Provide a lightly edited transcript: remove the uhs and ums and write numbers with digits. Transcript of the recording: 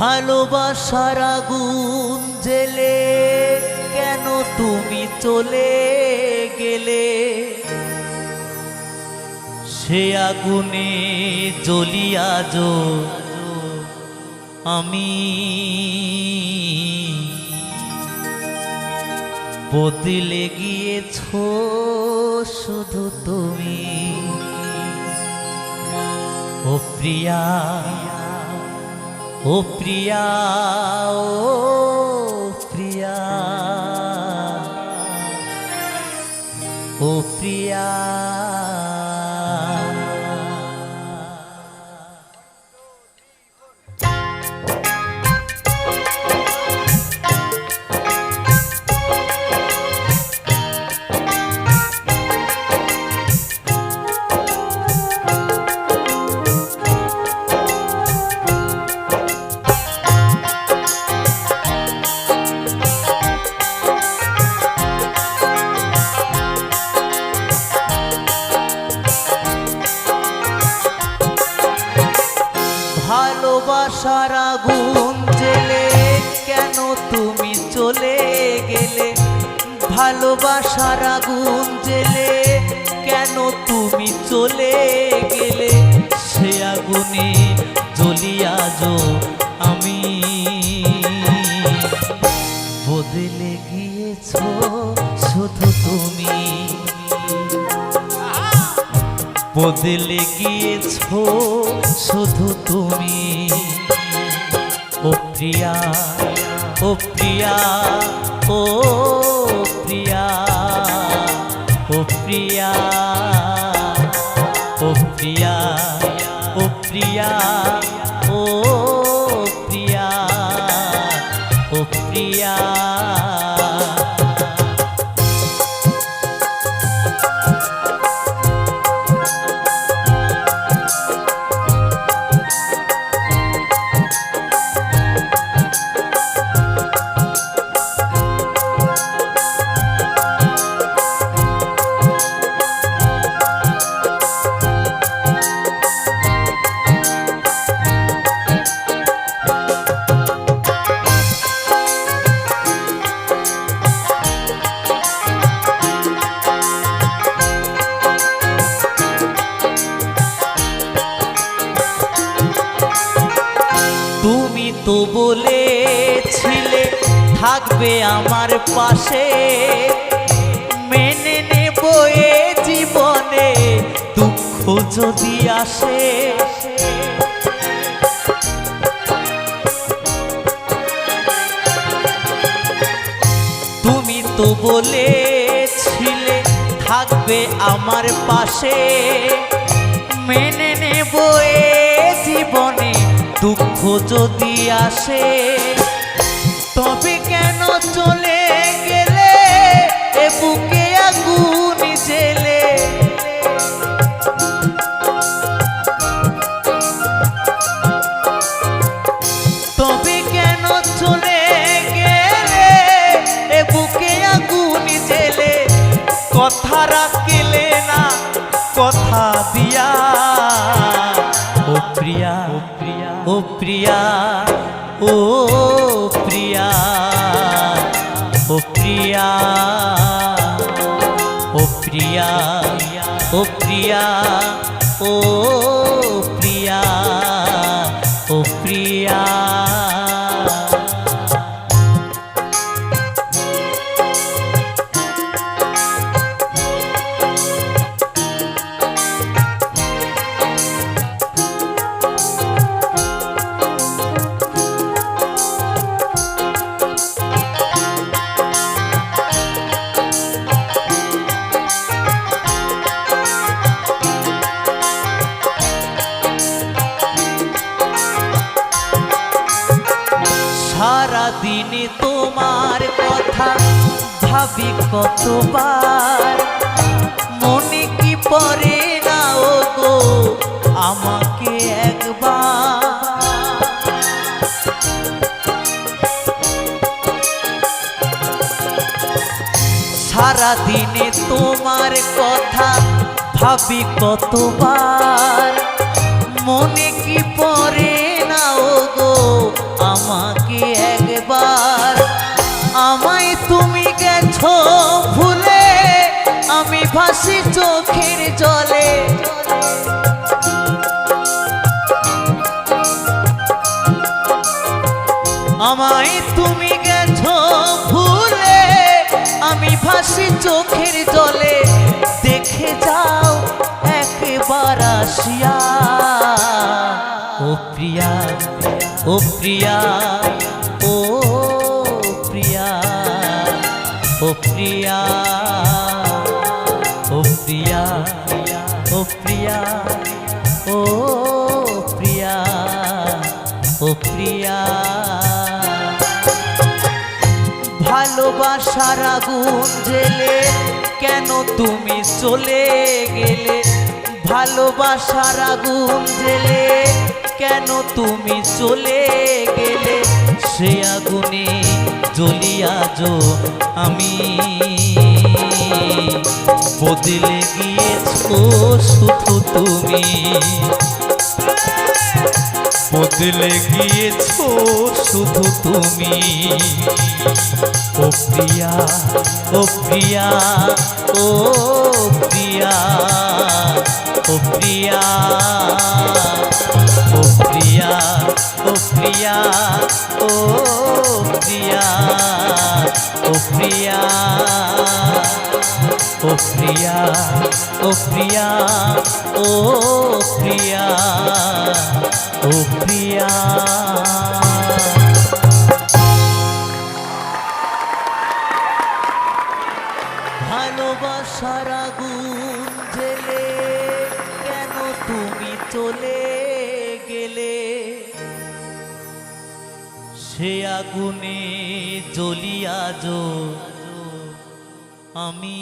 ভালোবাসার আগুন জেলে কেন তুমি চলে গেলে, সে আগুনে জ্বলিয়া যো আমি বদলে গিয়েছো শুধু তুমি। ও প্রিয়া, ও প্রিয়া, ও প্রিয়া, ও প্রিয়া। ভালোবাসার আগুন জেলে কেন তুমি চলে গেলে, ভালোবাসার আগুন জেলে কেন তুমি চলে গেলে, সে আগুনে জ্বলিয়া যো আমি বদলে গিয়েছো শুধু তুমি, বদলে গিয়েছো শুধু তুমি। ও প্রিয়া, ও প্রিয়া, ও প্রিয়া, ও প্রিয়া, ও প্রিয়া, ও প্রিয়া, ও প্রিয়া, ও প্রিয়া। তুমি তো বলেছিলে থাকবে আমার পাশে, মেনে নেব এ জীবনে দুঃখ যদি আসে। তুমি তো বলেছিলে থাকবে আমার পাশে, মেনে নেব এ জীবনে দুঃখ যদি আসে। তবে কেন চলে গেলে এ বুকে আগুন জেলে, তবে কেন চলে গেলে এ বুকে আগুন জেলে, কথা রাখলে না কথা দিয়া। ও প্রিয়া, ও প্রিয়া, ও প্রিয়া, ও প্রিয়া, ও প্রিয়া, ও প্রিয়া, ও প্রিয়া, ও প্রিয়া। সারাদিনে তোমার কথা ভাবি কতবার, মনে কি পড়ে না ও গো আমাকে একবার। সারাদিনে তোমার কথা ভাবি কতবার, মনে কি পড়ে না ও গো ভাসি চোখের জলে আমায় তুমি গেছো ভুলে আমি ভাসি চোখের জলে দেখে যাও একবার আসিয়া ও প্রিয়া ও প্রিয়া ও প্রিয়া ও প্রিয়া ও প্রিয়া ও প্রিয়া ও প্রিয়া ও প্রিয়া ভালোবাসার আগুন জেলে কেন তুমি চলে গেলে ভালোবাসার আগুন জেলে কেন তুমি চলে গেলে সে আগুনে জ্বলিয়া যো আমি বদলে গিয়েছো শুধু তুমি বদলে গিয়েছো শুধু তুমি ও প্রিয়া ও প্রিয়া ও প্রিয়া ও প্রিয়া ও প্রিয়া ও প্রিয়া ও প্রিয়া ও প্রিয়া ও প্রিয়া ও প্রিয়া ও প্রিয়া ও প্রিয়া ভালোবাসার আগুন জেলে কেন তুমি চলে গেলে সে আগুনে জ্বলিয়া যো আমি